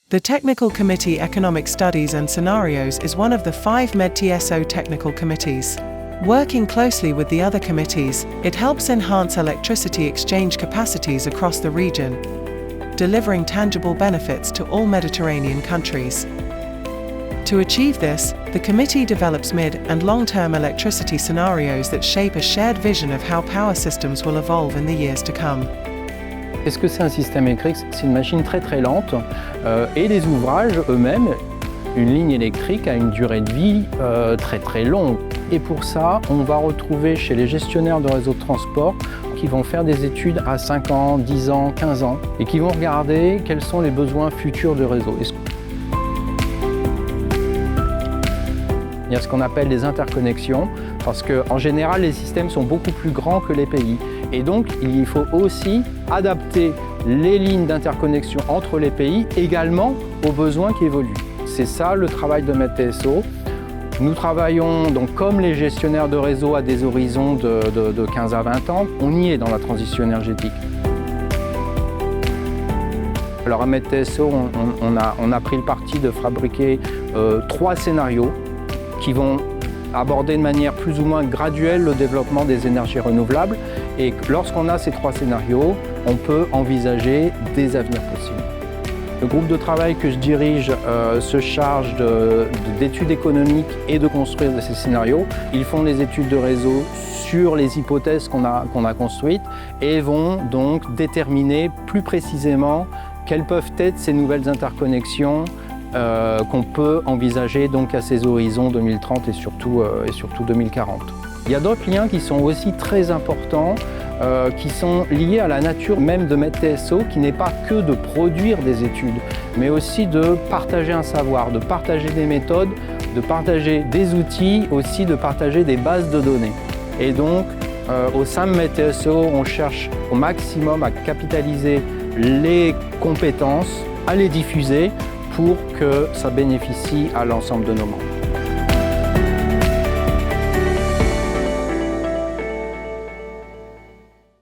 The Technical Committee Economic Studies and Scenarios is one of the 5 MEDTSO technical committees. Working closely with the other committees, it helps enhance electricity exchange capacities across the region, delivering tangible benefits to all Mediterranean countries. To achieve this, the committee develops mid- and long-term electricity scenarios that shape a shared vision of how power systems will evolve in the years to come. Qu'est-ce que c'est un système électrique? C'est une machine très très lente et les ouvrages eux-mêmes, une ligne électrique a une durée de vie très très longue. Et pour ça, on va retrouver chez les gestionnaires de réseaux de transport qui vont faire des études à 5 ans, 10 ans, 15 ans et qui vont regarder quels sont les besoins futurs du réseau. Il y a ce qu'on appelle des interconnexions, parce qu'en général, les systèmes sont beaucoup plus grands que les pays. Et donc, il faut aussi adapter les lignes d'interconnexion entre les pays également aux besoins qui évoluent. C'est ça le travail de MEDTSO. Nous travaillons donc comme les gestionnaires de réseau à des horizons de 15 à 20 ans. On y est dans la transition énergétique. Alors à MEDTSO, on a pris le parti de fabriquer 3 scénarios qui vont aborder de manière plus ou moins graduelle le développement des énergies renouvelables. Et lorsqu'on a ces 3 scénarios, on peut envisager des avenirs possibles. Le groupe de travail que je dirige se charge d'études économiques et de construire ces scénarios. Ils font les études de réseau sur les hypothèses qu'on a construites et vont donc déterminer plus précisément quelles peuvent être ces nouvelles interconnexions qu'on peut envisager donc à ces horizons 2030 et surtout 2040. Il y a d'autres liens qui sont aussi très importants, qui sont liés à la nature même de MEDTSO, qui n'est pas que de produire des études, mais aussi de partager un savoir, de partager des méthodes, de partager des outils, aussi de partager des bases de données. Et donc, au sein de MEDTSO, on cherche au maximum à capitaliser les compétences, à les diffuser, pour que ça bénéficie à l'ensemble de nos membres.